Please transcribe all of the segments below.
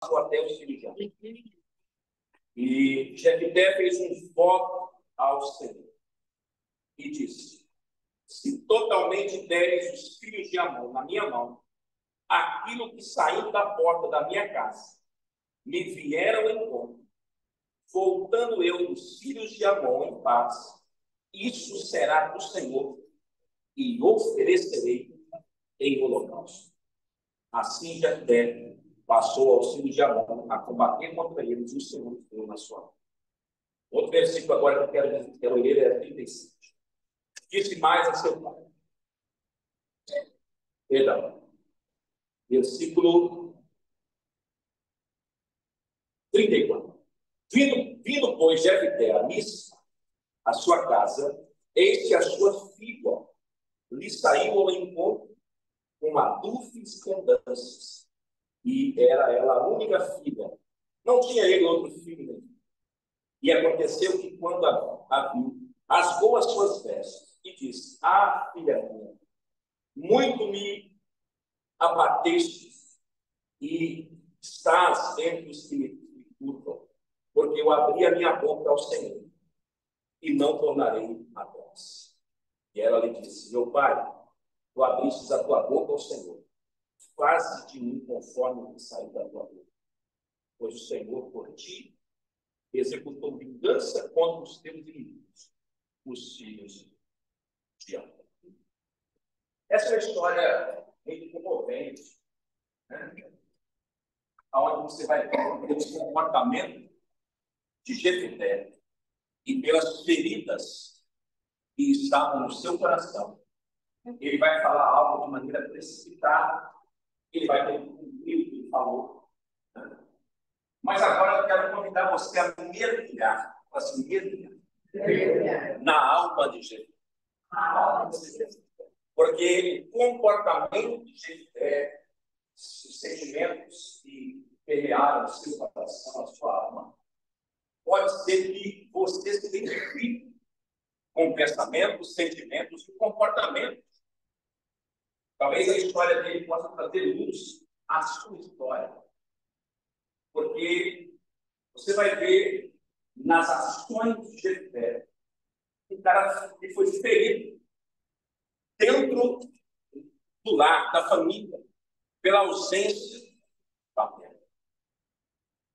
passou até os filhos de Amon. E Jefté fez um voto ao Senhor e disse: se totalmente deres os filhos de Amon na minha mão, aquilo que saiu da porta da minha casa me vieram ao encontro, voltando eu dos filhos de Amon em paz, isso será do Senhor, e oferecerei em holocausto. Assim Jefté passou aos filhos de Amon a combater contra eles, e o Senhor deu na sua mão. Outro versículo agora que eu quero ler é 37. Disse mais a seu pai. Perdão. Versículo 34. Vindo, pois, Jefté a Missa, a sua casa, eis que a sua filha lhe saiu ao encontro com adufes com danças. E era ela a única filha. Não tinha ele outro filho nenhum. E aconteceu que, quando a viu, rasgou as suas vestes e disse: ah, filha minha, muito me abateste e estás entre os que me curvam, porque eu abri a minha boca ao Senhor e não tornarei atrás. E ela lhe disse: meu pai, tu abriste a tua boca ao Senhor, faze de mim conforme o que saiu da tua boca, pois o Senhor por ti executou vingança contra os teus inimigos, os filhos de Amon. Essa é uma história muito comovente, né? Onde você vai ver o comportamento de Jefté e pelas feridas que estavam no seu coração. Ele vai falar algo de maneira precipitada, ele vai ter que cumprir o que ele falou. Mas agora eu quero convidar você a mergulhar, assim, mergulhar na alma de Jefté. Porque o comportamento de Jefté, os sentimentos que permearam o seu coração, a sua alma, pode ser que você se identifique com pensamentos, sentimentos e comportamentos. Talvez a história dele possa trazer luz à sua história. Porque você vai ver nas ações de Jefté um cara que foi ferido dentro do lar, da família, pela ausência da mulher.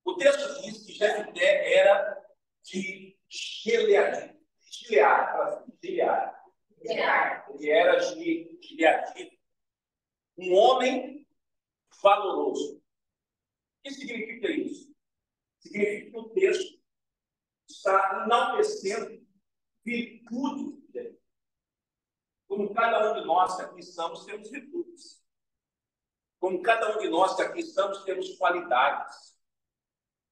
O texto diz que Jefté era de Gileade. Ele era de Gileade. Um homem valoroso. O que significa isso? Significa que o texto está enaltecendo virtude dele. Como cada um de nós que aqui estamos, temos virtudes. Como cada um de nós que aqui estamos, temos qualidades.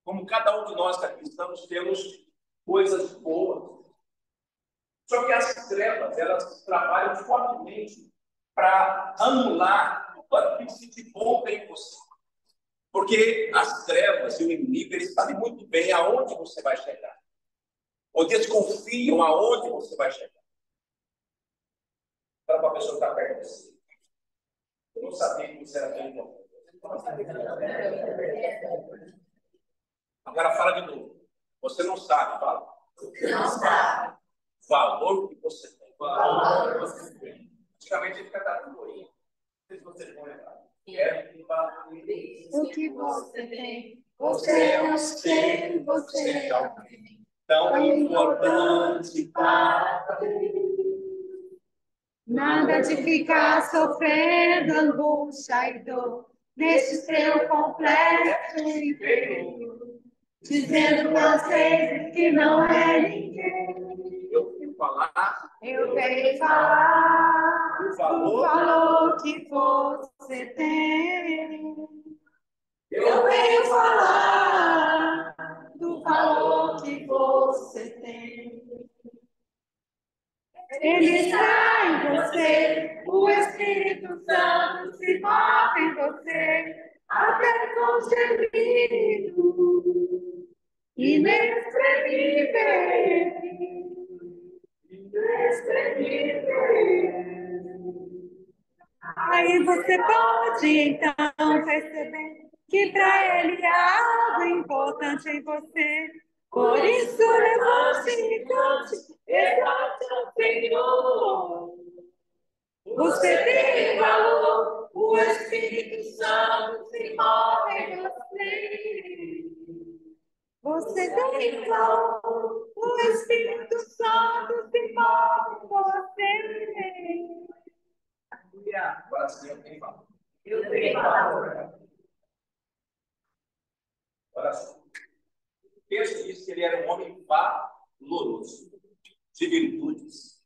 Como cada um de nós que aqui estamos, temos coisas boas. Só que as trevas, elas trabalham fortemente para anular tudo aquilo que de bom tem em você. Porque as trevas e o inimigo, eles sabem muito bem aonde você vai chegar. Ou desconfiam aonde você vai chegar. Fala para a pessoa que está perto de você. Eu não sabia que você era bem bom. Agora fala de novo. Você não sabe, fala. Não sabe. Valor que você tem. Valor que você tem. Antigamente ele cantava um boinho. Não sei se vocês vão lembrar. O que você tem, você não tem, você é alguém tão importante para nada de ficar sofrendo angústia e dor nesse seu complexo inteiro, dizendo às vezes que não é ninguém. Eu venho falar do valor que você tem. Eu venho falar do valor que você tem. Ele está em você, o Espírito Santo se move em você, até com gemido inexprimível. Aí você pode então perceber que para ele há algo importante em você. Por isso levante e cante, exalte o Senhor. Você tem valor, o Espírito Santo se move em você. Você tem valor, o Espírito Santo se move em você. Agora sim eu tenho valor. Eu tenho valor. Olha só. O texto diz que ele era um homem valoroso, de virtudes,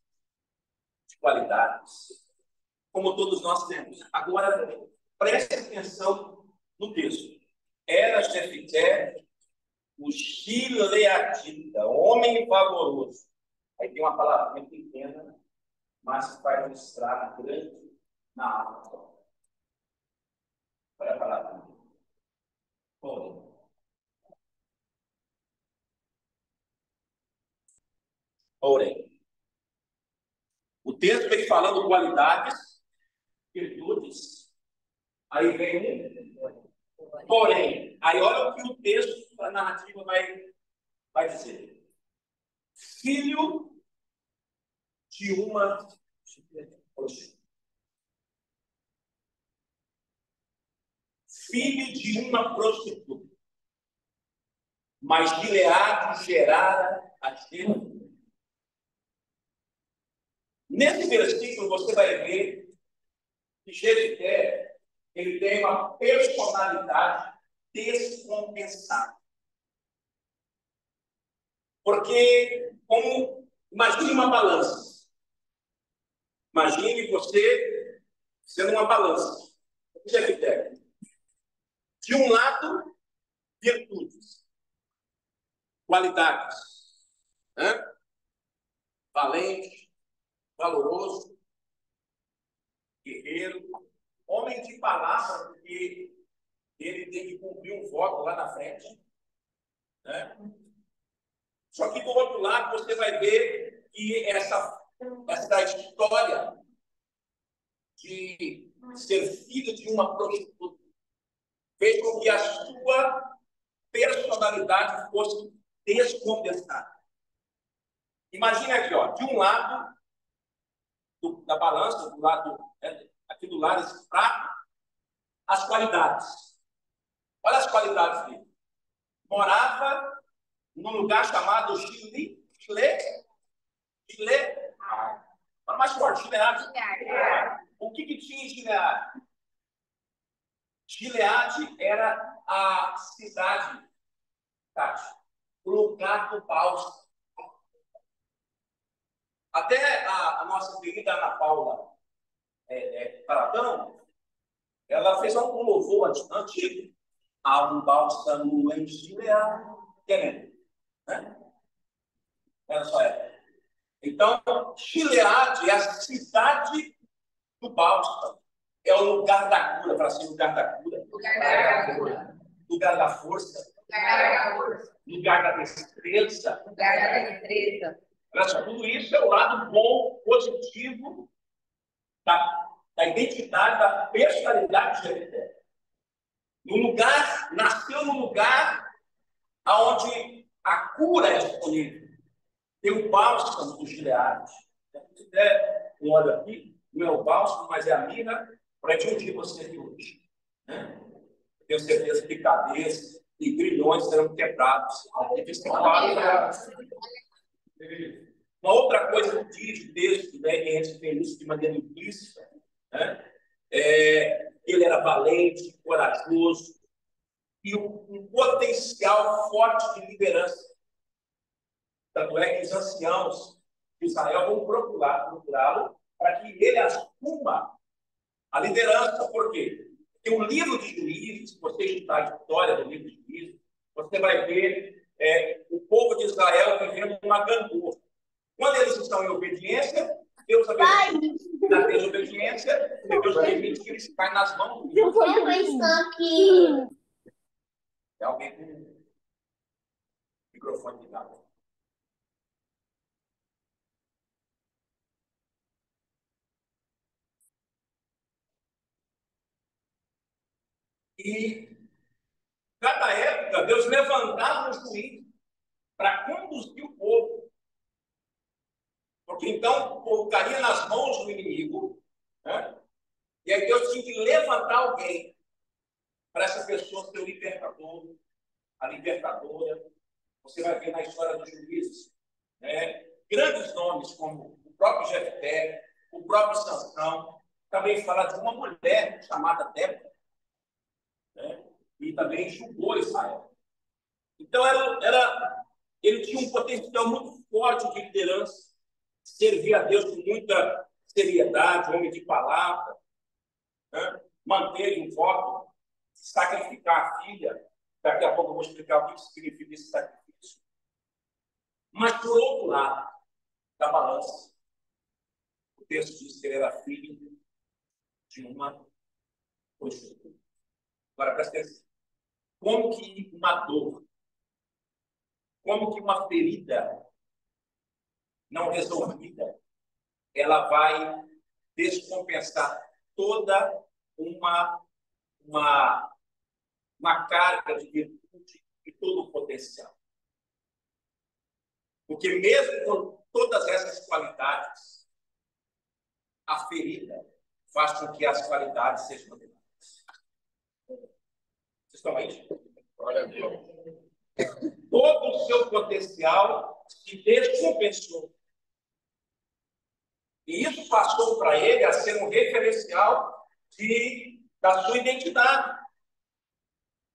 de qualidades, como todos nós temos. Agora, preste atenção no texto. Era Jefité, o gileadita, homem valoroso. Aí tem uma palavrinha pequena, mas que faz um estrago grande na alma. Olha a palavra. Porém, o texto vem falando qualidades, virtudes, aí vem porém. Aí olha o que o texto, a narrativa vai dizer. Filho de uma prostituta. Filho de uma prostituta. Mas Gileade gerara a Jefté. Nesse versículo você vai ver que Jefté, ele tem uma personalidade descompensada. Porque, imagine uma balança. Imagine você sendo uma balança. Jefté. De um lado, virtudes, qualidades, né? Valente, valoroso, guerreiro, homem de palavra, porque ele tem que cumprir um voto lá na frente, né? Só que do outro lado você vai ver que essa história de ser filho de uma prostituta fez com que a sua personalidade fosse descompensada. Imagine aqui, ó, de um lado da balança, do lado, né, aqui do lado desse prato, as qualidades. Olha as qualidades dele. Morava num lugar chamado Chile. Fala mais forte, Gileade. O que tinha em Gileade? Gileade era a cidade, Tati, o lugar do bálsamo. Até a nossa querida Ana Paula Paradão, ela fez um louvor antigo. Há um bálsamo em Gileade. Querendo, né? Era só ela. Então, Gileade é a cidade do bálsamo. É o lugar da cura, para ser lugar da cura. Lugar da força. Lugar da destreza. Olha só, tudo isso é o lado bom, positivo da identidade, da personalidade de Jefté. Nasceu no lugar onde a cura é disponível. Tem o bálsamo do Gileade. Se der um olho aqui, não é o bálsamo, mas é a mirra, para que um dia você aqui hoje. Né? Tenho certeza que cabeças e grilhões serão quebrados. Uma outra coisa que diz o texto, né, que a gente vê isso de maneira implícita, né, ele era valente, corajoso e um potencial forte de liderança. Tanto é que os anciãos de Israel vão procurá-lo para que ele assuma a liderança. Por quê? Porque o livro de Juízes, se você estudar a história do livro de Juízes, você vai ver o povo de Israel vivendo uma gangorra. Quando eles estão em obediência, Deus abençoa. Na desobediência, Deus permite que eles caem nas mãos de Deus. É alguém com o microfone ligado. E Cada época, Deus levantava um juiz para conduzir o povo. Porque então o povo caía nas mãos do inimigo, né? E aí Deus tinha que levantar alguém para essa pessoa ser o libertador, a libertadora. Você vai ver na história dos juízes, né? Grandes nomes como o próprio Jefté, o próprio Sansão. Também fala de uma mulher chamada Débora, né? E também julgou Israel. Então ele tinha um potencial muito forte de liderança, servia a Deus com muita seriedade, homem de palavra, né? Manteve um voto, sacrificar a filha. Daqui a pouco eu vou explicar o que significa esse sacrifício. Mas, por outro lado da balança, o texto diz que ele era filho de uma prostituta. Agora, presta atenção. Como que uma dor, como que uma ferida não resolvida, ela vai descompensar toda uma, uma carga de virtude e todo o potencial. Porque mesmo com todas essas qualidades, a ferida faz com que as qualidades sejam eliminadas. Vocês estão aí? Olha a Deus. Todo o seu potencial se descompensou. E isso passou para ele a ser um referencial da sua identidade.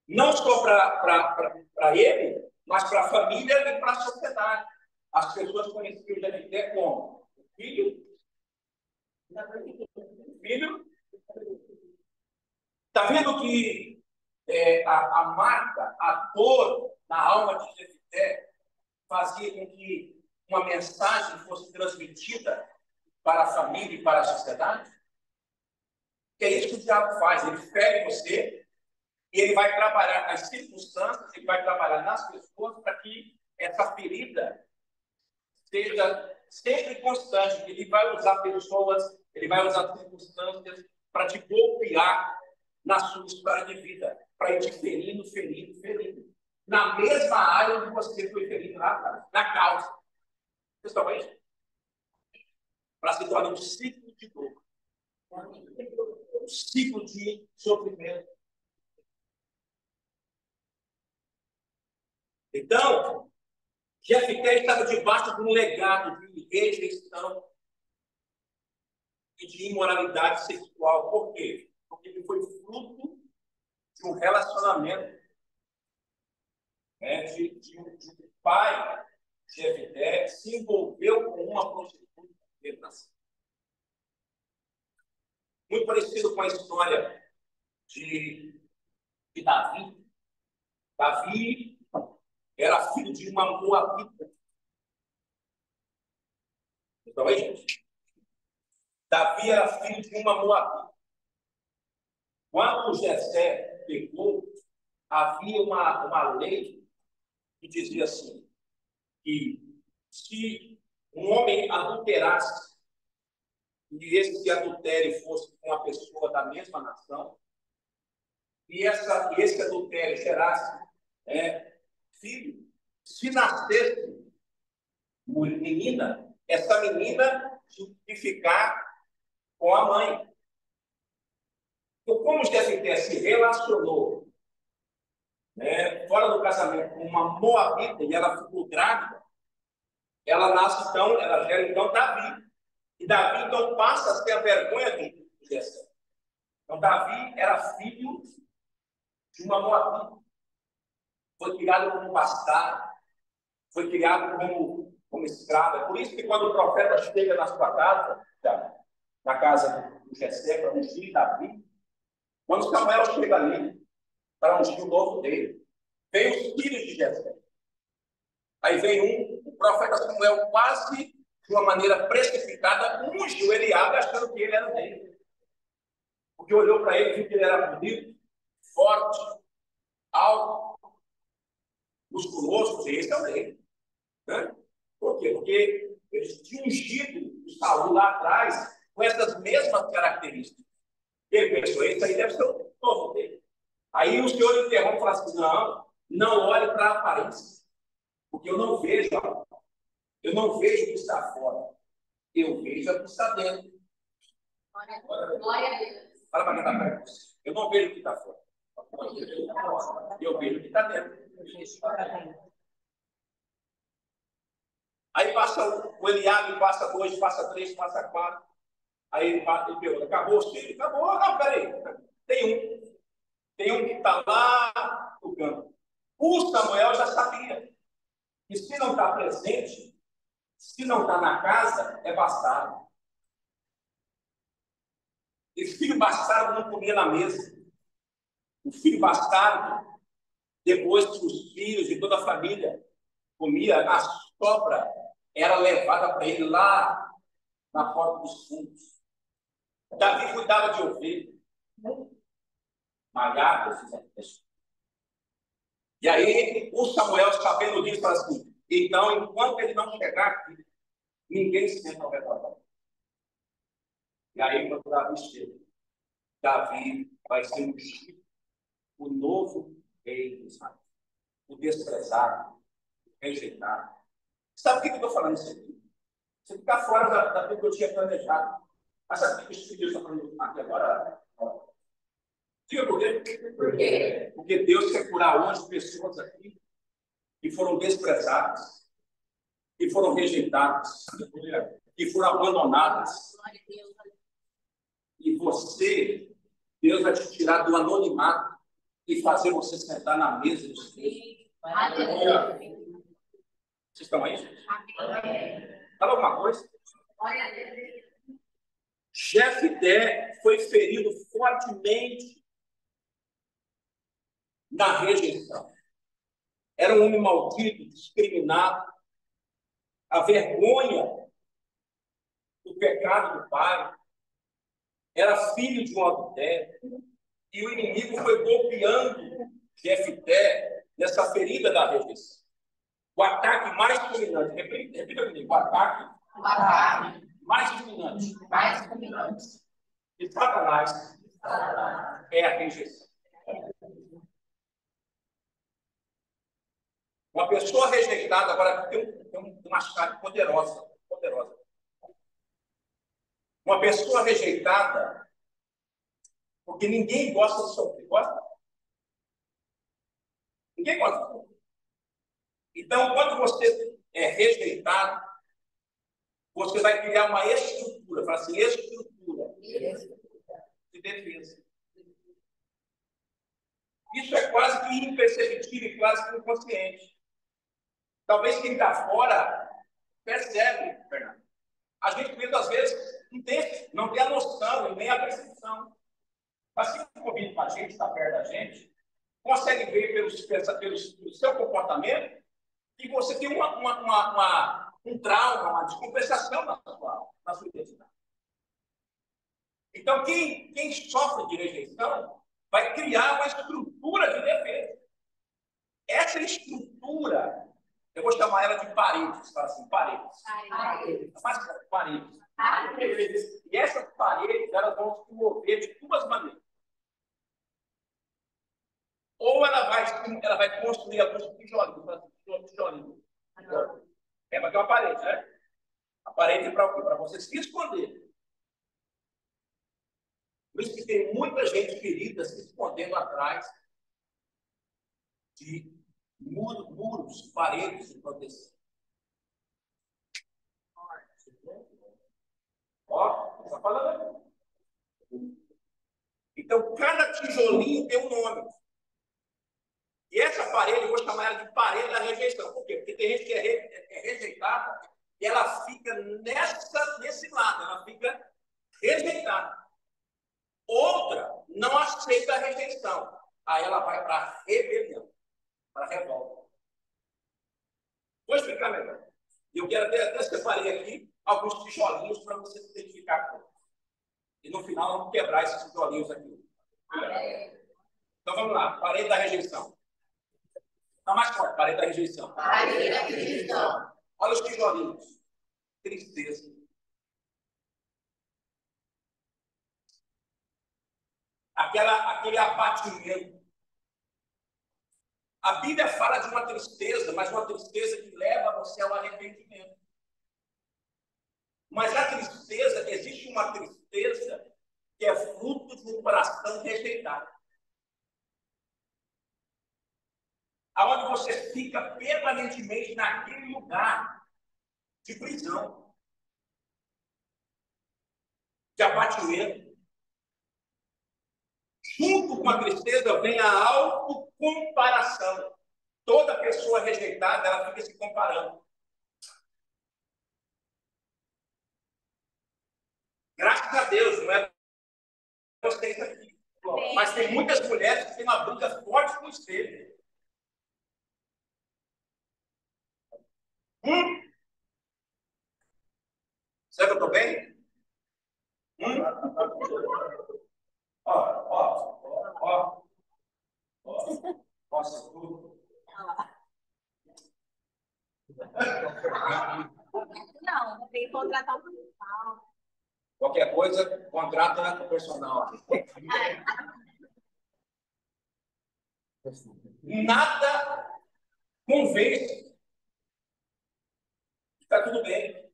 Não só para ele, mas para a família e para a sociedade. As pessoas conheciam o Jefté como filho. Está vendo que a marca, a dor na alma de Jefté fazia com que uma mensagem fosse transmitida para a família e para a sociedade? Que é isso que o diabo faz. Ele fere você e ele vai trabalhar nas circunstâncias, ele vai trabalhar nas pessoas para que essa ferida seja sempre constante. Ele vai usar pessoas, ele vai usar circunstâncias para te golpear na sua história de vida, para ir te ferindo. Na mesma área onde você foi ferido lá atrás, na causa. Vocês estão aí? Para se tornar um ciclo de dor, um ciclo de sofrimento. Então, Jefté estava debaixo de um legado de rejeição e de imoralidade sexual. Por quê? Porque ele foi fruto de um relacionamento, né, de um pai, Jefté, se envolveu com uma prostituta. Muito parecido com a história de Davi. Davi era filho de uma moabita. Então, aí, gente, Davi era filho de uma moabita. Quando Jessé pegou, havia uma lei que dizia assim, que se um homem adulterasse, e esse adultério fosse com uma pessoa da mesma nação, e esse adultério gerasse filho, se nascesse menina, essa menina tinha que ficar com a mãe. Então, como Jefté se relacionou, né, fora do casamento com uma moabita e ela ficou grávida, ela nasce então, ela gera então Davi. E Davi então passa a ser a vergonha de Jessé. Então Davi era filho de uma moabita. Foi criado como bastardo, foi criado como escravo. É por isso que quando o profeta chega na sua casa, na casa do Jessé, para ungir Davi, quando Samuel chega ali, para ungir o novo dele, vem os filhos de Jessé. Aí vem o profeta Samuel quase de uma maneira precipitada, ungiu Eliabe achando que ele era dele. Porque olhou para ele, viu que ele era bonito, forte, alto, musculoso, esse é o rei. Né? Por quê? Porque eles tinham ungido o Saul lá atrás com essas mesmas características. Ele pensou, esse aí deve ser o novo dele. Aí o Senhor interrompe e fala assim: não olhe para a aparência, porque eu não vejo o que está fora, eu vejo o que está dentro. Glória a Deus. Fala para quem está perto. Eu não vejo o que está fora, eu vejo o que está dentro. Aí passa o Eliabe, passa 2, passa 3, passa 4. Aí ele pergunta: acabou o filho? Acabou. Não, peraí. Tem um que está lá no campo. O Samuel já sabia que se não está presente, se não está na casa, é bastardo. E filho bastardo não comia na mesa. O filho bastardo, depois que os filhos e toda a família comia, a sobra era levada para ele lá na porta dos fundos. Davi cuidava de ovelha, malhadas. E aí o Samuel, sabendo disso, fala assim: então, enquanto ele não chegar aqui, ninguém senta ao redor dele. E aí, quando Davi chega, Davi vai ser ungido, o novo rei de Israel, o desprezado, o rejeitado. Sabe por que eu estou falando isso aqui? Você fica fora daquilo que eu tinha planejado. Mas sabe o que os filhos estão falando aqui agora? Diga por quê? Por quê? Porque Deus quer curar hoje pessoas aqui que foram desprezadas, que foram rejeitadas, que foram abandonadas. E você, Deus vai te tirar do anonimato e fazer você sentar na mesa dos filhos. Vocês estão aí, gente? Fala alguma coisa? Jefté foi ferido fortemente na rejeição. Era um homem maldito, discriminado, a vergonha do pecado do pai, era filho de um adultério, e o inimigo foi golpeando Jefté nessa ferida da rejeição. O ataque mais dominante, repita comigo, o ataque mais dominante de Satanás é a rejeição. Uma pessoa rejeitada, agora tem uma chave poderosa. Uma pessoa rejeitada, porque ninguém gosta de sofrer. Gosta? Ninguém gosta de sofrer. Então, quando você é rejeitado, você vai criar uma estrutura, fala assim, estrutura de defesa. Isso é quase que imperceptível e quase que inconsciente. Talvez quem está fora percebe, Fernando. A gente muitas vezes não tem a noção e nem a percepção. Mas quem convive com a gente, está perto da gente, consegue ver pelo seu comportamento que você tem um trauma, uma descompensação na sua identidade. Então, quem sofre de rejeição vai criar uma estrutura de defesa. Essa estrutura, eu vou chamar ela de paredes. Fala assim, paredes. Paredes. E essas paredes, elas vão se mover de duas maneiras. Ou ela vai construir alguns tijolinhos. É uma parede, né? A parede é para quê? Para você se esconder. Por isso que tem muita gente ferida se escondendo atrás de muros, paredes de proteção. Ó, está falando aí. Então, cada tijolinho tem um nome. E essa parede, eu vou chamar ela de parede da rejeição. Por quê? Porque tem gente que é rejeitada e ela fica nesse lado, ela fica rejeitada. Outra não aceita a rejeição. Aí ela vai para a rebelião, para a revolta. Vou explicar melhor. Eu quero até separei aqui alguns tijolinhos para você se identificar com. E no final vamos quebrar esses tijolinhos aqui. Então vamos lá, parede da rejeição. Está mais forte, parede da rejeição. Parede da rejeição. Olha os tijolinhos. Tristeza. Aquele abatimento. A Bíblia fala de uma tristeza, mas uma tristeza que leva você ao arrependimento. Mas a tristeza, existe uma tristeza que é fruto de um coração rejeitado. Aonde você fica permanentemente naquele lugar de prisão, de abatimento. Junto com a tristeza vem a autocomparação. Toda pessoa rejeitada, ela fica se comparando. Graças a Deus, não é vocês aqui. Mas tem muitas mulheres que têm uma briga forte com o espelho. Será que eu estou bem? Ó. Nossa, tudo. Não, tem que contratar um profissional. Qualquer coisa, contrata o personal. Nada convence. Está tudo bem.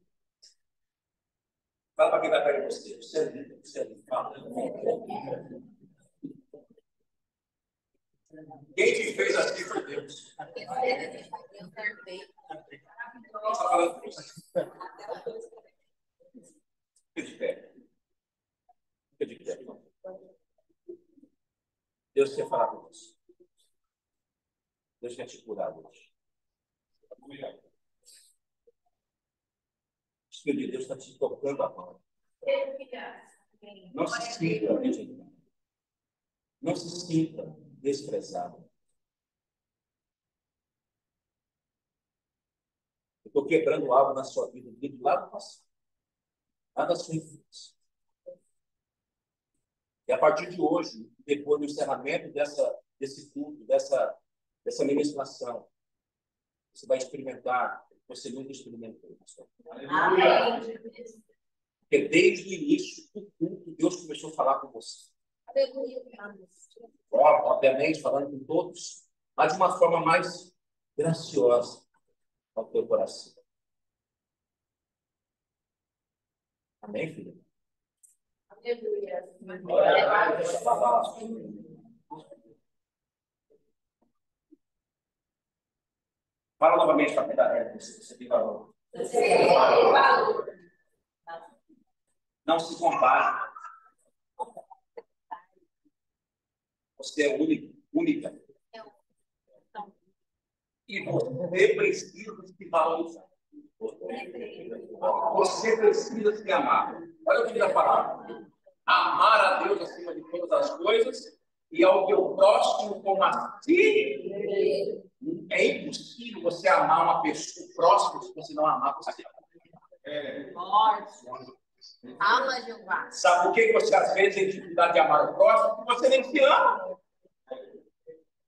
Fala para quem está perto de você. Você é lindo, você é lindo. Fala. Quem te fez assim foi Deus. Está falando com você. Fica de pé. Fica de pé. Deus quer falar com você. Deus quer te curar hoje. O Espírito de Deus está te tocando a mão. Não se sinta rejeitado. Não se sinta desprezado. Eu estou quebrando algo na sua vida, do lado do passado, lá da sua infância. E a partir de hoje, depois do encerramento desse culto, dessa ministração, você vai experimentar o que você nunca experimentou. Aleluia! Porque desde o início do culto, Deus começou a falar com você. Obviamente, falando com todos, mas de uma forma mais graciosa ao teu coração. Amém, filha? Aleluia. Fala novamente para quem está perto. Você tem valor. Não se compare. Você é única. E você precisa se valorizar. Você precisa se amar. Olha o que diz a palavra. Amar a Deus acima de todas as coisas e ao teu próximo como a ti. É impossível você amar uma pessoa próxima se você não amar você. Ama, Jeová. Sabe por que você às vezes tem dificuldade de amar o próximo? Porque você nem se ama.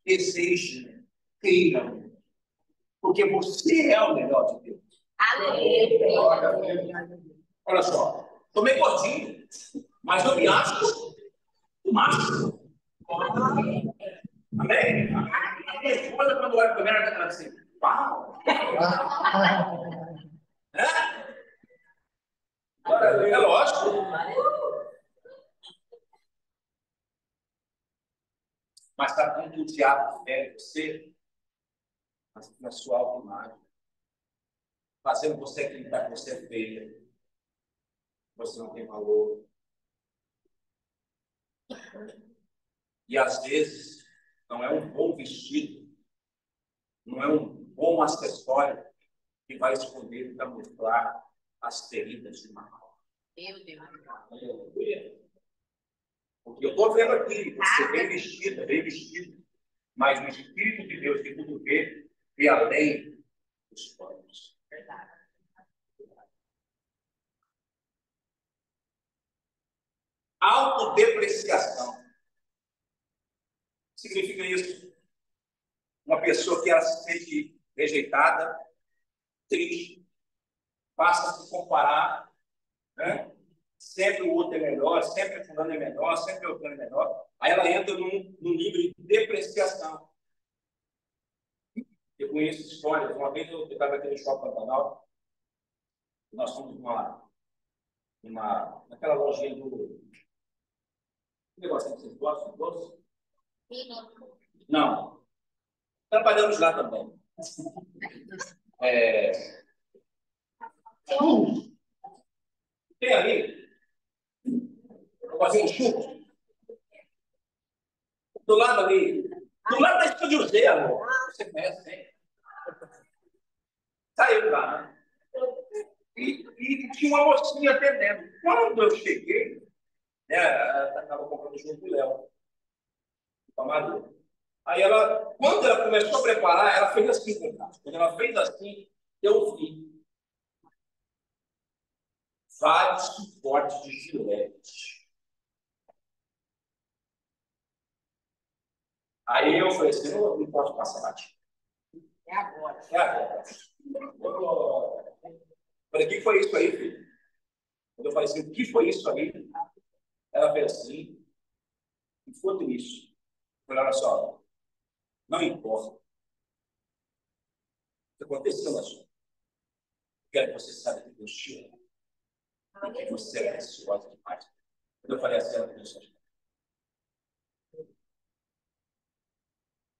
Deseje, queira. Porque você é o melhor de Deus. Aleluia. Olha só, estou meio gordinho, mas eu me acho o máximo. Amém? A minha esposa, quando olha para mim, ela está assim, uau! É lógico. Mas está quando o diabo quer você na sua autoimagem, fazendo você acreditar que você é feia, você não tem valor. E às vezes não é um bom vestido, não é um bom acessório que vai esconder e camuflar as feridas de uma alma. Meu Deus. Aleluia. Porque eu estou vendo aqui, você bem vestido, mas o Espírito de Deus que tudo vê além dos planos. Verdade. Autodepreciação. Significa isso? Uma pessoa que ela se sente rejeitada, triste, passa a se comparar, né? Sempre o outro é melhor, sempre o fulano é melhor, sempre o outro é melhor. Aí ela entra num nível de depreciação. conheço histórias. Uma vez eu estava aqui no Shopping Pantanal, nós fomos naquela lojinha do... Que negócio que vocês gostam de doce? Não. Trabalhamos lá também. Churros. Tem ali. Eu fazia um churros. Do lado ali. Do lado da Estúdio Z, amor. Você conhece, hein? Saiu lá, né? E tinha uma mocinha atendendo. Quando eu cheguei, né, ela estava comprando junto com o Léo, com a Maria. Aí ela, quando ela começou a preparar, ela fez assim com o braço. Quando ela fez assim, eu vi vários suportes de gilete. Aí eu falei assim, eu não posso passar batido. É agora. É agora. Falei, o que foi isso aí, filho? Quando eu falei assim, o que foi isso aí? Ela fez assim, e ficou triste. Eu falei, olha só, não importa o que aconteceu na sua vida. Quero que você saiba que Deus te ama. Porque você é preciosa demais. Quando eu falei assim, ela começou a chorar.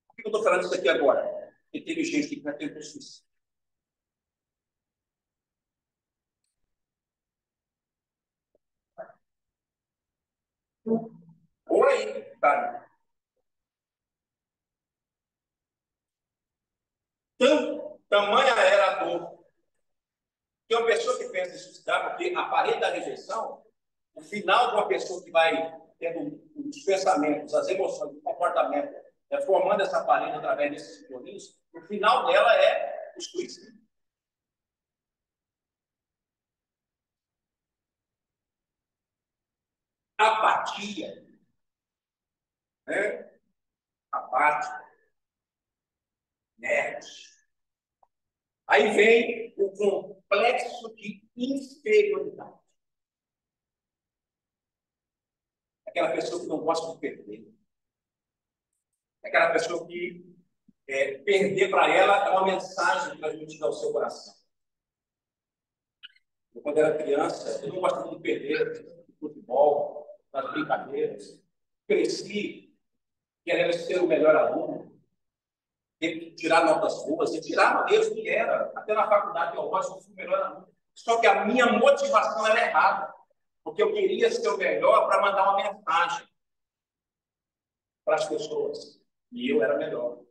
Por que eu estou falando isso aqui agora? Porque teve gente que tentou suicídio. Ou aí, tá? Tamanha era a dor. Que uma pessoa que pensa em suicidar, porque a parede da rejeição, o final de uma pessoa que vai tendo os pensamentos, as emoções, o comportamento, formando essa parede através desses sintonismos, o final dela é o suicídio. Apatia, né? Apático, inerte. Aí vem o complexo de inferioridade. Aquela pessoa que não gosta de perder. Aquela pessoa que perder para ela é uma mensagem transmitida ao seu coração. Eu, quando era criança, eu não gostava de perder no futebol, nas brincadeiras. Cresci querendo ser o melhor aluno, ter que tirar notas boas, e tirava mesmo, e era. Até na faculdade teológica eu fui o melhor aluno. Só que a minha motivação era errada, porque eu queria ser o melhor para mandar uma mensagem para as pessoas. E eu era melhor.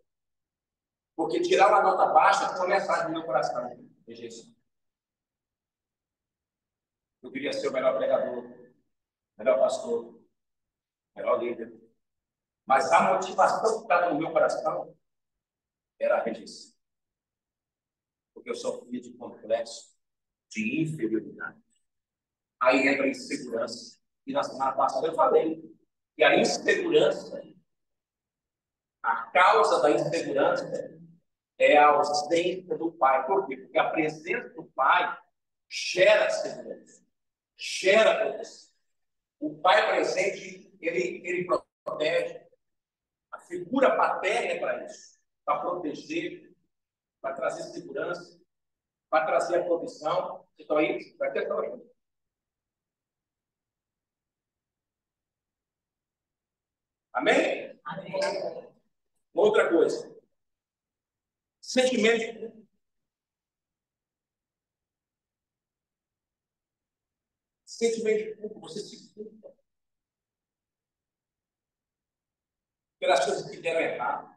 Porque tirar uma nota baixa foi uma mensagem no meu coração. Rejeição. Eu queria ser o melhor pregador, melhor pastor, melhor líder. Mas a motivação que estava no meu coração era a rejeição. Porque eu sofria de complexo de inferioridade. Aí entra a insegurança. E na semana passada eu falei que a insegurança, a causa da insegurança é a ausência do pai. Por quê? Porque a presença do pai gera segurança, gera proteção. O pai presente, ele protege. A figura paterna é para isso, para proteger, para trazer segurança, para trazer a proteção. Então, aí, vai ter problema. Amém? Amém? Outra coisa. Sentimento de culpa. Sentimento de culpa. Você se culpa pelas coisas que deram errado.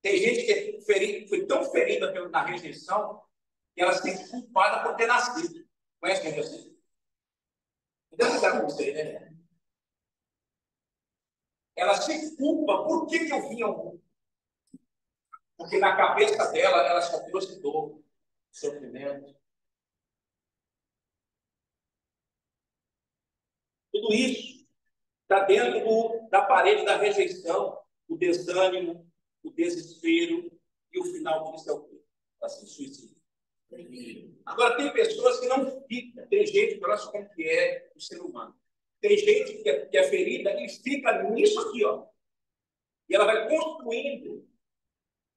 Tem gente que foi tão ferida na rejeição que ela se sente culpada por ter nascido. Conhece quem é você? Então, você sabe com você, né? Ela se culpa. Por que eu vim ao mundo? Porque na cabeça dela, ela só trouxe dor, sofrimento. Tudo isso está dentro da parede da rejeição, o desânimo, o desespero, e o final disso é o quê? Assim, suicídio. Agora, tem pessoas que não ficam, tem gente que olha só como que é o ser humano. Tem gente que é ferida e fica nisso aqui, ó. E ela vai construindo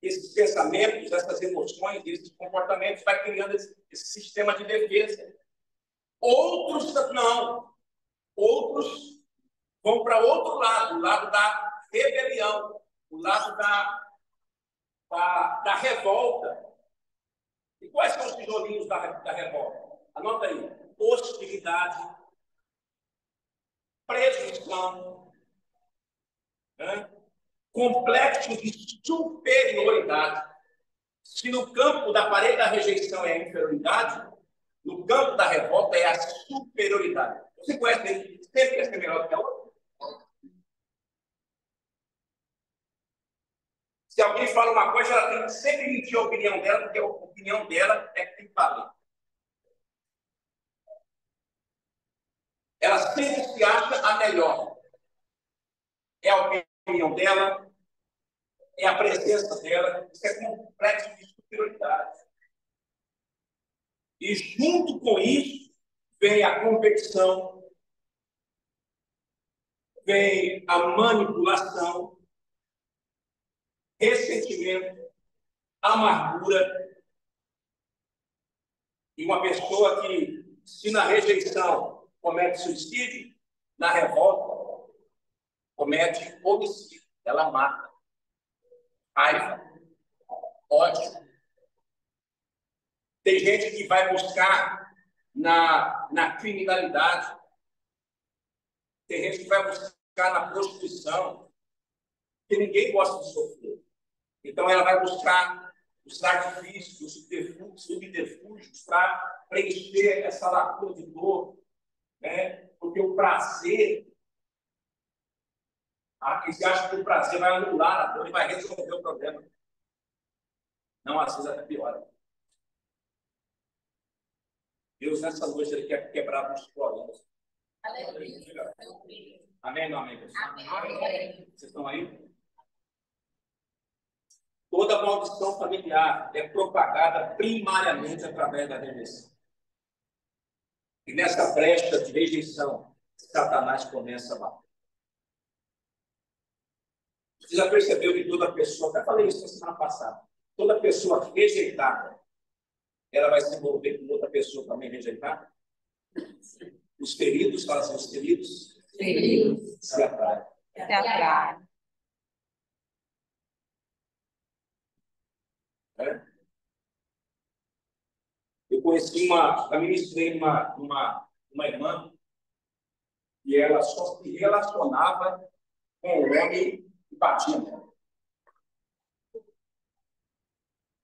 esses pensamentos, essas emoções, esses comportamentos, vai criando esse sistema de defesa. Outros não. Outros vão para outro lado, o lado da rebelião, o lado da revolta. E quais são os tijolinhos da revolta? Anota aí. Hostilidade, presunção, né? Complexo de superioridade. Se no campo da parede da rejeição é a inferioridade, no campo da revolta é a superioridade. Você conhece ele? Sempre quer ser melhor do que a outra? Se alguém fala uma coisa, ela tem que sempre mentir a opinião dela, porque a opinião dela é que tem que valer. Ela sempre se acha a melhor. É a opinião dela, é a presença dela, isso é complexo de superioridade. E junto com isso, vem a competição, vem a manipulação, ressentimento, amargura. E uma pessoa que, se na rejeição comete suicídio, na revolta comete homicídio. Ela mata. Raiva, ódio. Tem gente que vai buscar na criminalidade. Tem gente que vai buscar na prostituição. Porque ninguém gosta de sofrer. Então, ela vai buscar os artifícios, os subterfúgios para preencher essa lacuna de dor. Né? Porque o prazer, que se acha que o prazer vai anular a dor e vai resolver o problema. Não, às vezes até piora. Deus, nessa noite, Ele quer quebrar os problemas. Aleluia. Amém, não amém? Amém. Vocês estão aí? Toda maldição familiar é propagada primariamente através da rejeição. E nessa brecha de rejeição, Satanás começa a bater. Você já percebeu que toda pessoa, até falei isso na semana passada, toda pessoa rejeitada, ela vai se envolver com outra pessoa também rejeitada? Os feridos, fala assim, os feridos se atraem. Se atrai. Eu conheci eu ministrei uma irmã e ela só se relacionava com o homem que batia nela.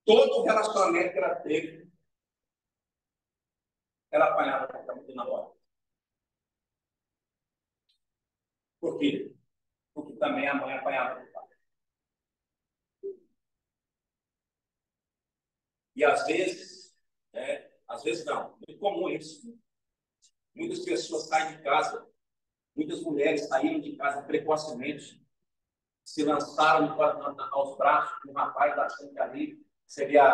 Todo relacionamento que ela teve, ela apanhava do namorado. Por quê? Porque também a mãe apanhava do pai. E às vezes não, muito comum isso. Muitas pessoas saem de casa, muitas mulheres saíram de casa precocemente, se lançaram aos braços de um rapaz achando que ali seria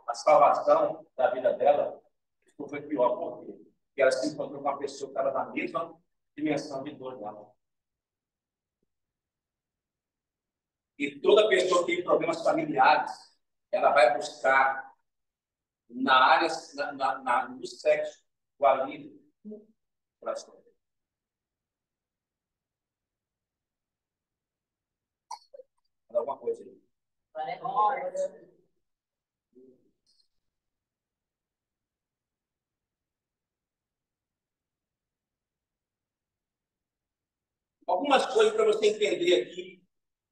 a salvação da vida dela. Isso foi pior, porque ela se encontrou com uma pessoa que estava na mesma dimensão de dor dela. E toda pessoa que tem problemas familiares, ela vai buscar na área, no sexo, o alívio para a sua vida. Alguma coisa aí. Algumas coisas para você entender aqui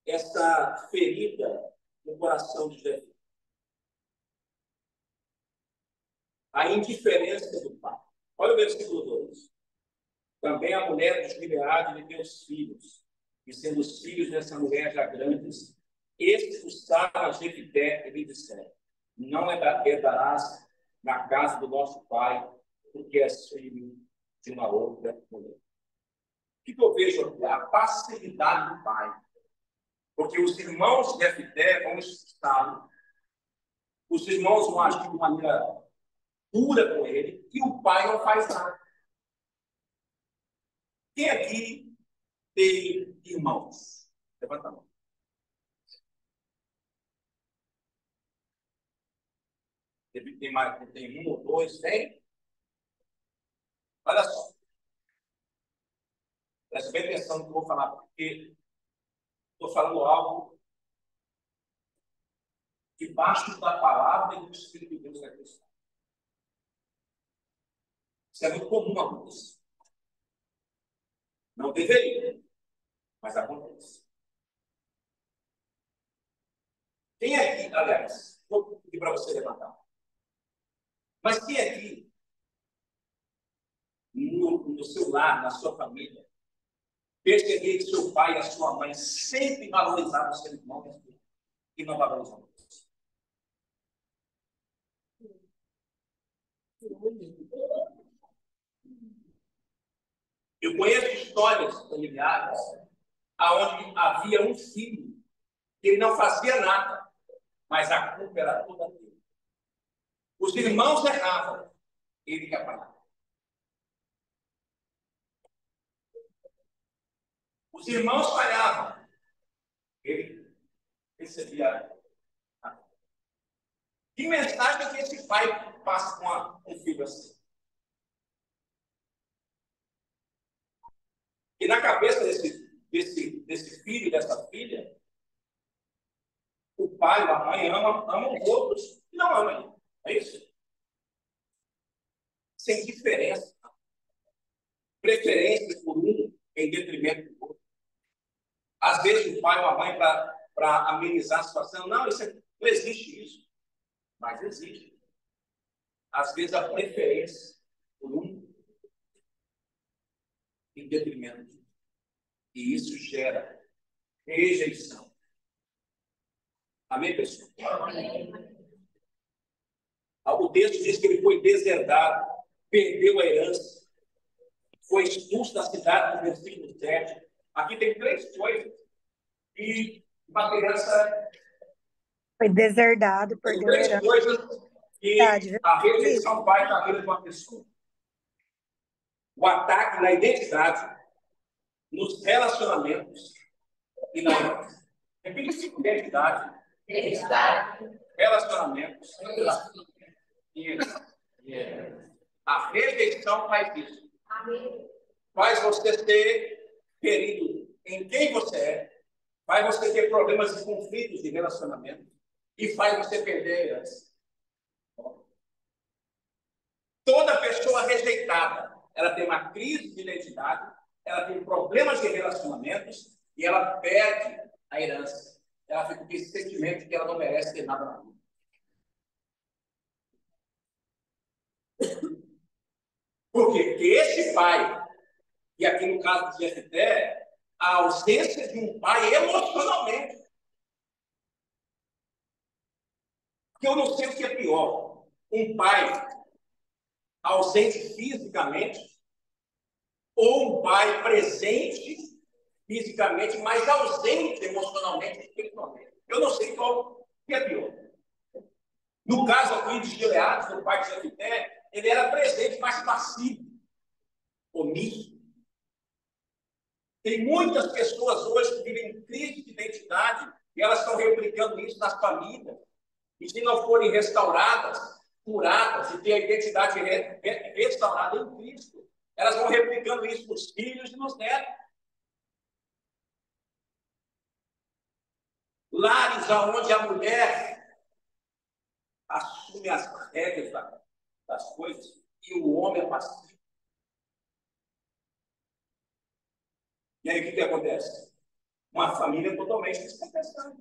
essa ferida no coração de Jesus. A indiferença do pai. Olha o versículo 2. Também a mulher de Gileade lhe deu os filhos, e sendo os filhos dessa mulher já grandes, expulsaram a Jefité e lhe disseram: não herdarás na casa do nosso pai, porque és filho de uma outra mulher. O que eu vejo aqui? A passividade do pai. Porque os irmãos de Jefité vão expulsá-lo, os irmãos vão agir de maneira dura com ele, e o pai não faz nada. Quem aqui tem irmãos? Levanta a mão. Tem mais, tem um ou dois, tem? Olha só. Preste bem atenção no que eu vou falar, porque estou falando algo debaixo da palavra e do Espírito de Deus da questão. Isso é muito comum acontecer. Não deveria, mas acontece. Quem aqui, aliás, vou pedir para você levantar. Mas quem aqui, no seu lar, na sua família, percebia que seu pai e a sua mãe sempre valorizavam o seu irmão e não valorizavam você? Eu conheço histórias familiares onde havia um filho que ele não fazia nada, mas a culpa era toda dele. Os irmãos erravam, ele que apanhava. Os irmãos falhavam, ele recebia. Que mensagem que esse pai passa com um filho assim? E na cabeça desse filho, dessa filha, o pai ou a mãe amam outros e não amam ele. É isso? Sem diferença. Preferência por um em detrimento do outro. Às vezes o pai ou a mãe, para amenizar a situação, não existe isso. Mas existe. Às vezes a preferência por um em detrimento do outro. E isso gera rejeição. Amém, pessoal? Amém. O texto diz que ele foi deserdado, perdeu a herança, foi expulso da cidade, no versículo 7. Aqui tem três coisas. E uma criança. Foi deserdado, Tem perdeu a três herança. coisas que a rejeição vai na vida de uma pessoa: o ataque na identidade, nos relacionamentos e na herança. Repita: identidade, relacionamentos e herança. A rejeição faz isso. Faz você ser ferido em quem você é, faz você ter problemas e conflitos de relacionamento e faz você perder a herança. Toda pessoa rejeitada, ela tem uma crise de identidade, ela tem problemas de relacionamentos e ela perde a herança. Ela fica com esse sentimento de que ela não merece ter nada na vida. Por quê? Porque esse pai, e aqui no caso de Jefté, a ausência de um pai emocionalmente. Porque eu não sei o que é pior: um pai ausente fisicamente ou um pai presente fisicamente, mas ausente emocionalmente e espiritualmente. Eu não sei qual que é pior. No caso aqui de Gileade, do pai de Jefté, ele era presente, mas passivo, omisso. Tem muitas pessoas hoje que vivem crise de identidade e elas estão replicando isso nas famílias. E se não forem restauradas, curadas e ter a identidade restaurada em Cristo, elas vão replicando isso nos filhos e nos netos. Lares onde a mulher assume as rédeas das coisas e o homem é passivo. E aí o que acontece? Uma família totalmente descompensada.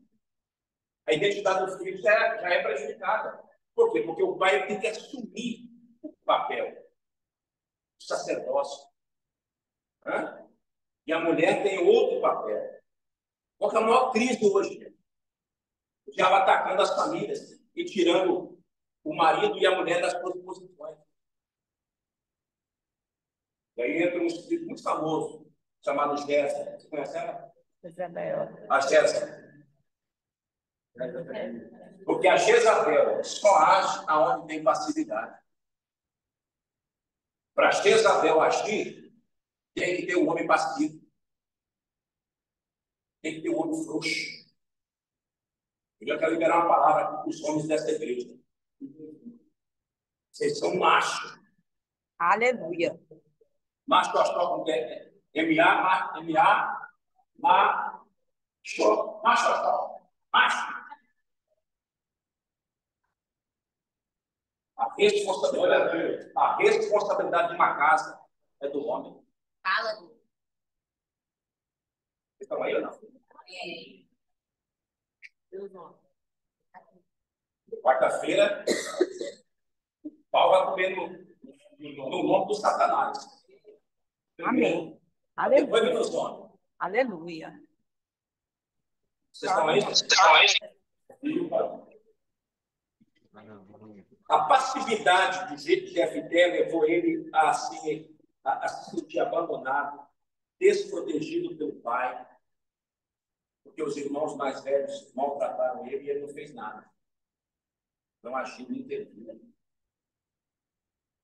A identidade dos filhos já é prejudicada. Por quê? Porque o pai tem que assumir o papel do sacerdócio. E a mulher tem outro papel. Qual que é a maior crise hoje? O diabo atacando as famílias e tirando o marido e a mulher das suas posições. E aí entra um espírito muito famoso, chamado Jéssica. Você conhece ela? A Jéssica. Porque a Jezabel só age aonde tem passividade. Para Jezabel agir, tem que ter um homem passivo. Tem que ter um homem frouxo. Eu já quero liberar uma palavra aqui para os homens dessa igreja. Vocês são machos. Aleluia. Macho, como é? Macho, macho. A responsabilidade de uma casa é do homem. Aleluia. Vocês estão aí ou não? É. Quarta-feira, pau vai comer no nome do Satanás. Amém. Depois Aleluia. nos homens. Aleluia. Vocês estão aí? A passividade do jeito de Jefté levou ele a se sentir abandonado, desprotegido pelo pai, porque os irmãos mais velhos maltrataram ele e ele não fez nada. Não agiu, não interviu.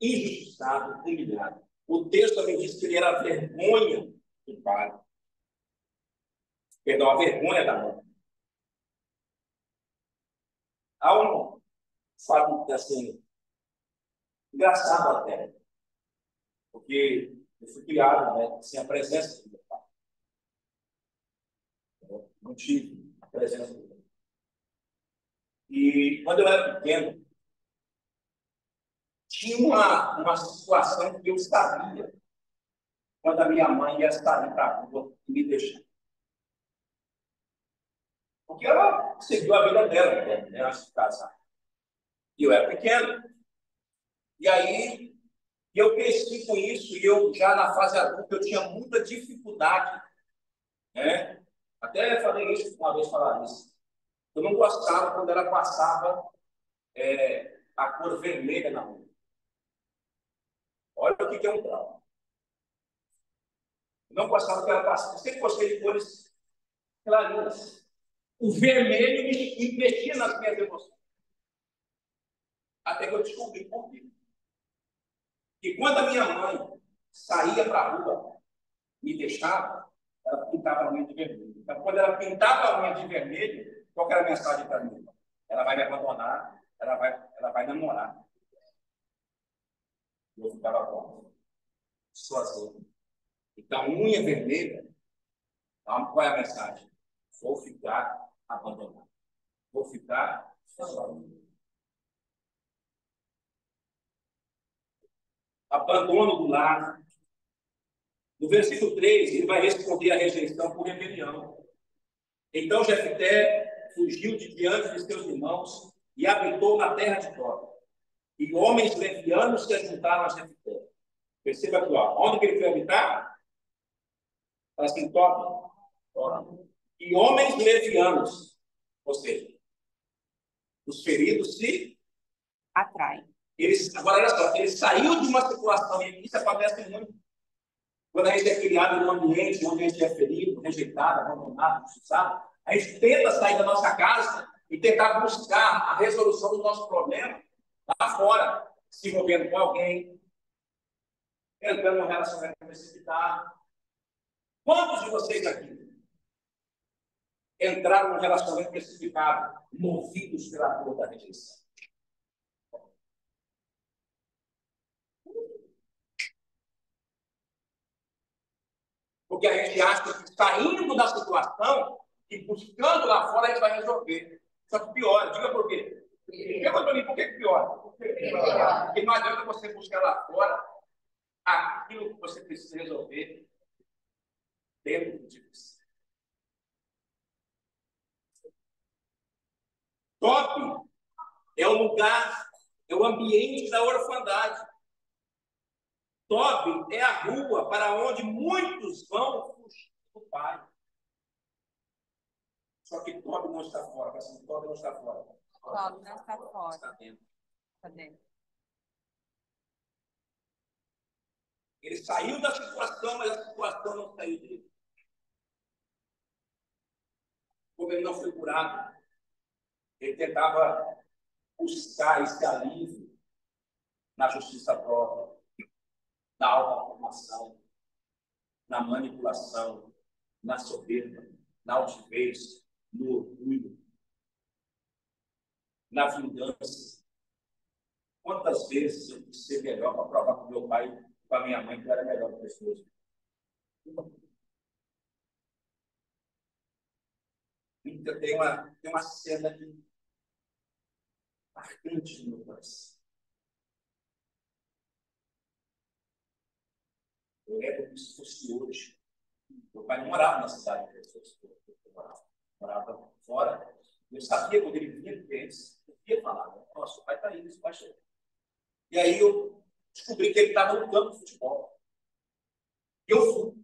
Injustiçado, humilhado. O texto também diz que ele era a vergonha do pai. Perdão, a vergonha da mãe. Há um fato assim, engraçado até, porque eu fui criado, né, sem a presença do meu pai. Eu não tive a presença do meu pai. E quando eu era pequeno, tinha uma situação que eu sabia quando a minha mãe ia sair para a rua e me deixar. Porque ela seguiu a vida dela, né, antes de casar. E eu era pequeno. E aí, eu cresci com isso, e eu já na fase adulta, eu tinha muita dificuldade, né? Até falei isso uma vez, falar isso. Eu não gostava quando ela passava a cor vermelha na rua. Olha o que é um trauma. Eu não gostava que ela passasse. Eu sempre gostei de cores clarinhas. O vermelho me mexia nas minhas emoções. Até que eu descobri por quê. E quando a minha mãe saía para a rua, me deixava, ela pintava a unha de vermelho. Então, quando ela pintava a unha de vermelho, qual era a mensagem para mim? Ela vai me abandonar, ela vai namorar. Eu ficava bom, sozinho. Então, unha vermelha, qual é a mensagem? Vou ficar abandonado. Vou ficar sozinho. Abandono do lar. No versículo 3, ele vai responder a rejeição por rebelião. Então Jefté fugiu de diante de seus irmãos e habitou na terra de Tob. E homens levianos se juntaram a Jefté. Perceba aqui, ó. Onde que ele foi habitar? Fala assim, Tob. E homens levianos, ou seja, os feridos se Atraem. Agora, olha só, ele saiu de uma situação, e isso acontece muito. Quando a gente é criado num ambiente onde a gente é ferido, rejeitado, abandonado, injustiçado, a gente tenta sair da nossa casa e tentar buscar a resolução do nosso problema lá fora, se envolvendo com alguém, entrando num relacionamento precipitado. Quantos de vocês aqui entraram num relacionamento precipitado, movidos pela dor da rejeição? Porque a gente acha que saindo da situação e buscando lá fora a gente vai resolver. Só que piora. Diga por quê. Diga para mim por que piora. Porque não adianta você buscar lá fora aquilo que você precisa resolver dentro de você. Top é o lugar, é o ambiente da orfandade. Top é a rua para onde muitos vão fugir do pai. Só que Tob não está fora. Assim, Tob não está fora. Tob não está fora. Está dentro. Está dentro. Ele saiu da situação, mas a situação não saiu dele. Como ele não foi curado, ele tentava buscar esse alívio na justiça própria, na autoafirmação, na manipulação, na soberba, na altivez, no orgulho, na vingança. Quantas vezes eu quis ser melhor para provar para o meu pai e para a minha mãe que eu era melhor que pessoas. Então, tem uma cena aqui marcante no meu coração. Eu lembro como se fosse hoje. Meu pai não morava na cidade que eu morava fora. Eu sabia quando ele vinha de eles, eu ia falar, nossa, o pai está indo, esse pai chegou. E aí eu descobri que ele estava no campo de futebol. Eu fui.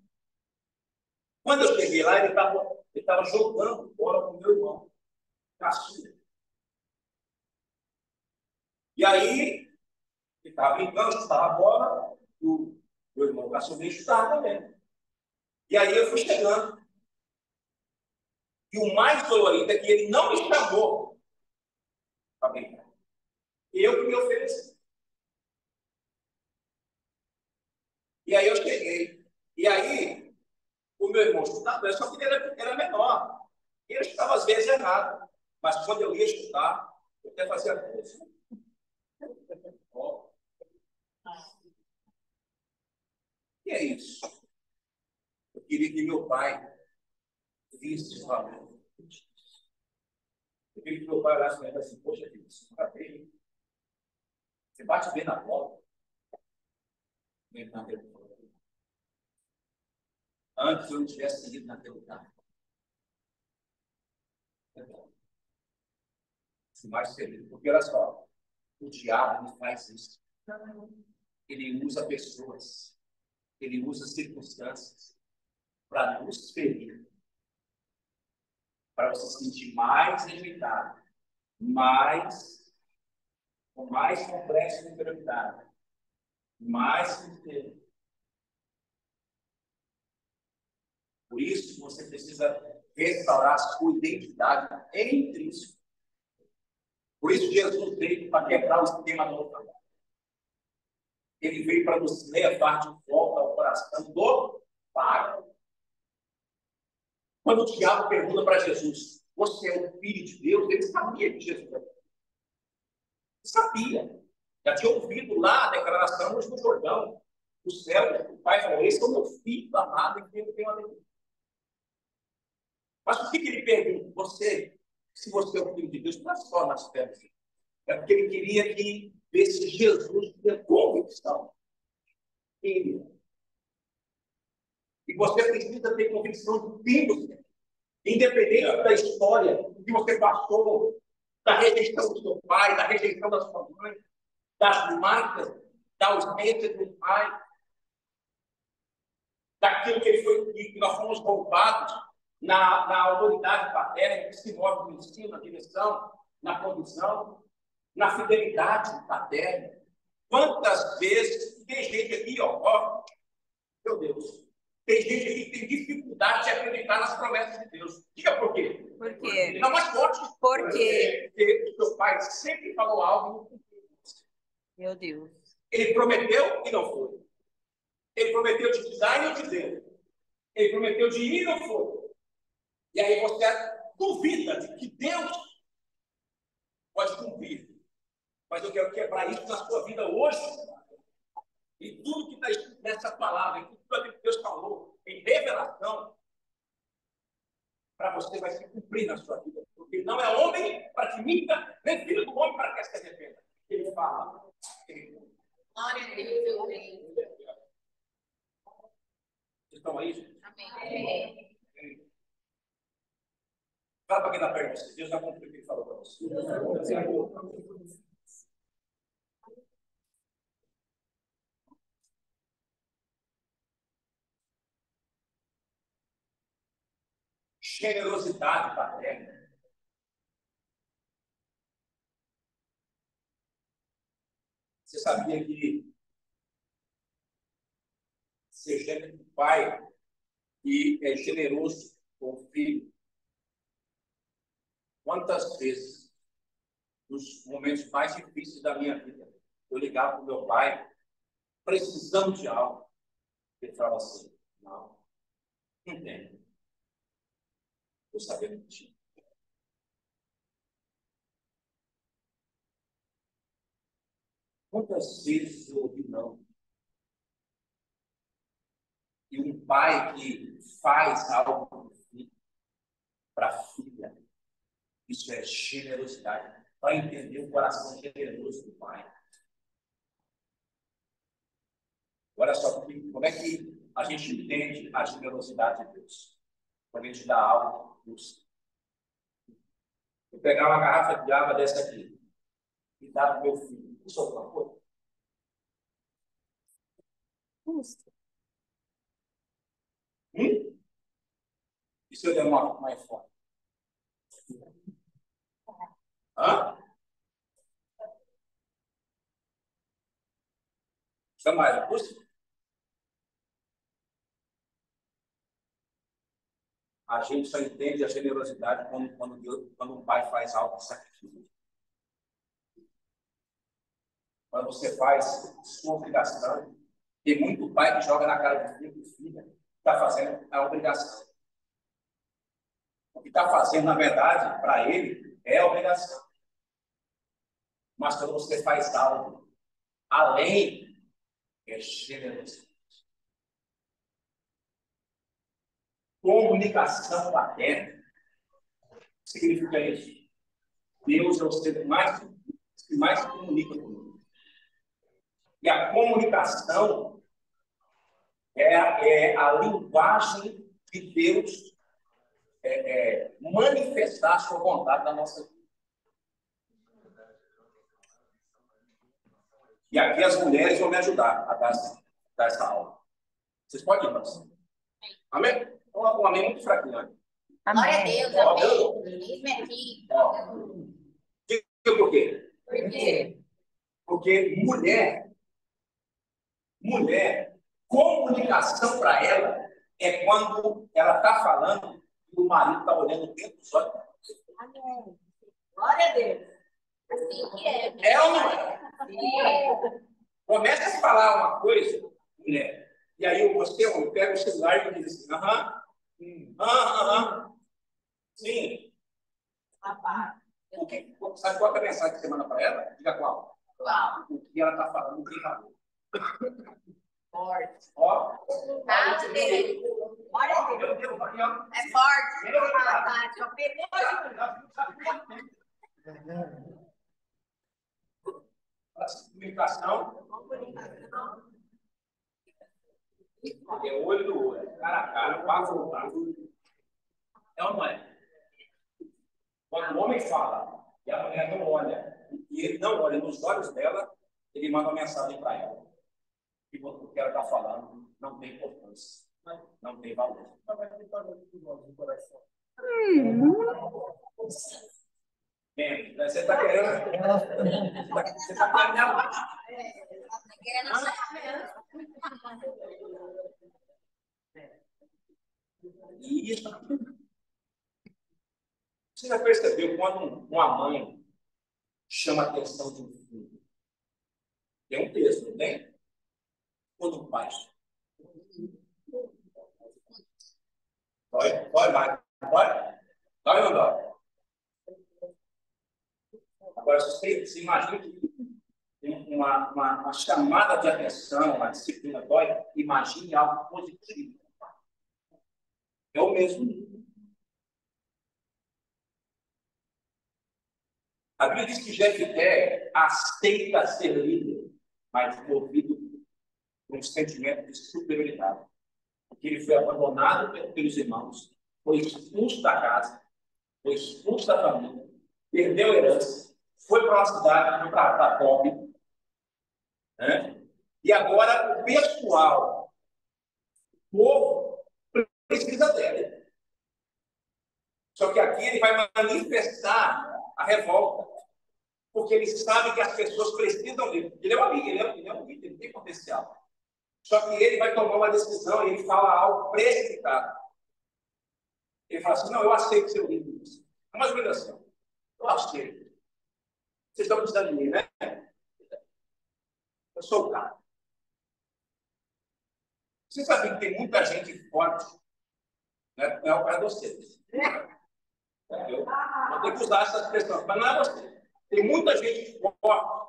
Quando eu cheguei lá, ele estava jogando bola com o meu irmão, caçula. E aí, ele estava brincando, chutava a bola, o meu irmão caçula chutava também. E aí eu fui chegando. E o mais dolorido é que ele não me chamou para brincar. Eu que me ofereci. E aí eu cheguei. E aí, o meu irmão chutava, só que ele era menor. E ele chutava às vezes errado. Mas quando eu ia chutar, eu até fazia coisa. E é isso. Eu queria que meu pai visse o valor. Eu queria que meu pai olhasse para mim e assim, poxa, filho, você nunca veio. Você bate bem na bola. Antes eu não tivesse ido naquele lugar. Mais feliz. Porque olha só, o diabo não faz isso. Ele usa pessoas, ele usa circunstâncias para nos ferir, para você se sentir mais rejeitado, com mais complexo de inferioridade, mais inteiro. Por isso, você precisa restaurar a sua identidade em Cristo. Por isso, Jesus veio para quebrar o esquema do outro. Ele veio para nos levar de volta ao coração do Pai. Quando o diabo pergunta para Jesus, você é o Filho de Deus? Ele sabia que Jesus era. Ele sabia. Já tinha ouvido lá a declaração no Jordão, do céu. O Pai falou, esse é o meu filho amado em quem eu tenho alegria. Mas por que ele pergunta? Se você é o Filho de Deus, não é só nas pernas. É porque ele queria que esse Jesus tinha convicção. E você precisa ter convicção de Deus, independente da história que você passou, da rejeição do seu pai, da rejeição da sua mãe, das marcas, da ausência do pai, daquilo que nós fomos roubados na autoridade paterna, que se move no ensino, na direção, na condução, na fidelidade paterna. Quantas vezes tem gente aqui, meu Deus, tem gente aqui que tem dificuldade de acreditar nas promessas de Deus. Diga por quê? Por quê? Não, mais forte. Por quê? Porque o seu pai sempre falou algo e não cumpriu. Meu Deus. Ele prometeu e não foi. Ele prometeu de te dar e não te deu. Ele prometeu de ir e não foi. E aí você duvida de que Deus pode cumprir. Mas eu quero quebrar isso na sua vida hoje. E tudo que está escrito nessa palavra, em tudo que Deus falou, em revelação, para você vai se cumprir na sua vida. Porque não é homem para que minta, nem filho do homem para que se arrependa. Ele fala. Glória a Deus, amém. Vocês estão aí, gente? Amém. Fala para quem está perto de você. Deus já cumpriu o que ele falou para você. Generosidade paterna. Você sabia que ser pai e é generoso com o filho? Quantas vezes, nos momentos mais difíceis da minha vida, eu ligava para o meu pai, precisando de algo. Ele falava assim, não tem. Eu sabia que tinha. Quantas vezes eu ouvi não? E um pai que faz algo para a filha, isso é generosidade. Para entender o coração generoso do pai. Olha só, como é que a gente entende a generosidade de Deus? Quando a gente dá algo, Deus. Eu pegar uma garrafa de água dessa aqui e dar para o meu filho, isso é alguma coisa? Custa. E se eu der uma iPhone? Hã? Isso é mais, custa? A gente só entende a generosidade quando um pai faz algo de sacrifício. Quando você faz sua obrigação, tem muito pai que joga na cara do filho que o filho está fazendo a obrigação. O que está fazendo, na verdade, para ele, é a obrigação. Mas quando você faz algo além, é generosidade. Comunicação paterna significa isso. Deus é o ser que mais se comunica comigo. E a comunicação é a linguagem de Deus manifestar a sua vontade na nossa vida. E aqui as mulheres vão me ajudar a dar essa aula. Vocês podem ir, mas... Amém? Um amém muito fraquinho. Glória a Deus, amém. Mesmo aqui. Diga por quê? Por quê? Porque mulher, comunicação para ela é quando ela está falando e o marido está olhando dentro dos olhos. Amém. Glória a Deus. Assim que é. É ou não é? Começa a falar uma coisa, mulher, e aí eu pego o celular e diz assim, sim. Rapaz. Sabe qual é a mensagem que você manda para ela? Diga qual. Qual? O que ela está falando, não tem valor. Forte. Ó. Glória a Deus. É forte. Já pegou. Comunicação. É olho no olho, cara a cara, passo no passo. É ou não é? Quando o homem fala e a mulher não olha, e ele não olha nos olhos dela, ele manda uma mensagem para ela. E o que ela está falando não tem importância, não tem valor. Bem, você está querendo. Você está querendo. Isso. Você já percebeu quando uma mãe chama a atenção de um filho? Tem um texto, não tem? Quando um pai. Dói mais. Dói ou não dói? Agora, você imagina que uma chamada de atenção, uma disciplina dói, imagine algo positivo. É o mesmo. A Bíblia diz que Jefté aceita ser líder, mas movido por um sentimento de superioridade. Porque ele foi abandonado pelos irmãos, foi expulso da casa, foi expulso da família, perdeu a herança, foi para uma cidade, foi para pobre. Né? E agora o pessoal, o povo, precisa dele. Só que aqui ele vai manifestar a revolta, porque ele sabe que as pessoas precisam dele. Ele é um líder, ele tem potencial. Só que ele vai tomar uma decisão e ele fala algo precipitado. Ele fala assim, não, eu aceito ser o líder. É uma obrigação. Eu aceito. Vocês estão precisando de mim, né? Eu sou o cara. Você sabe que tem muita gente forte, né? Não é o caso de vocês. Eu vou ter que usar essa expressão, mas não é você. Tem muita gente forte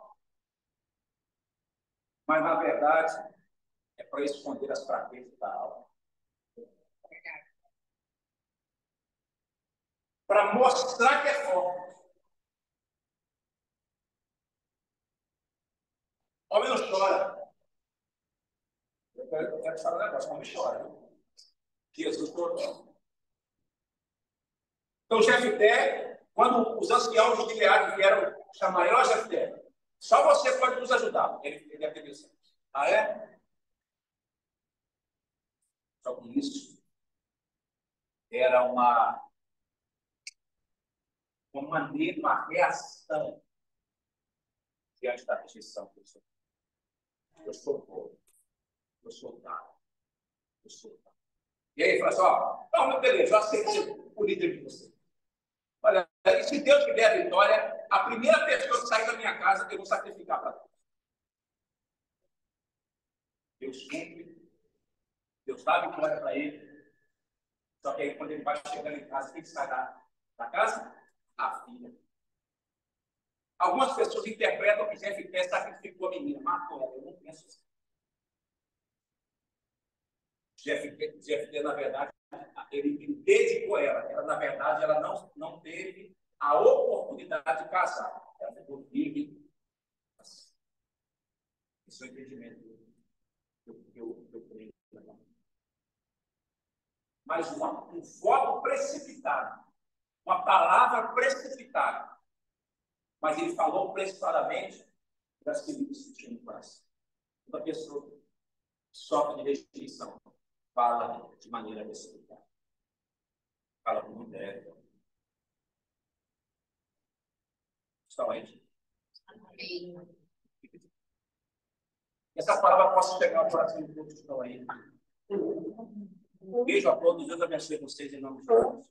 mas na verdade é para esconder as fraquezas da alma. Para mostrar que é forte. Homem não chora. Eu quero falar um negócio, homem chora, viu? Jesus chorou. Então, Jefté, quando os anciãos de Gileade vieram chamar ele, ó Jefté, só você pode nos ajudar. Ele deve ter pensado. Ah, é? Só que isso era uma maneira, uma reação diante da rejeição que eu sou. Eu sou pobre, eu sou dado, eu sou dado. E aí ele fala assim, ó, não, beleza, eu aceito o líder de você. Olha, e se Deus me der a vitória, a primeira pessoa que sair da minha casa, eu vou sacrificar para Deus. Deus cumpre, Deus dá a vitória para ele. Só que aí, quando ele vai chegando em casa, quem sai da casa? A filha. Algumas pessoas interpretam que Jefté sacrificou a menina, matou ela. Eu não penso assim. Jefté, na verdade, ele dedicou ela. Ela, na verdade, ela não teve a oportunidade de casar. Ela ficou virgem. Esse é o entendimento que eu creio. Mas um voto precipitado, uma palavra precipitada. Mas ele falou precipitadamente das feridas que tinha no coração. Uma pessoa que sofre de rejeição fala de maneira precipitada. Fala com muita ética. Estão aí? Essa palavra possa chegar ao coração de todos que estão aí. Beijo a todos. Deus abençoe vocês em nome de Jesus.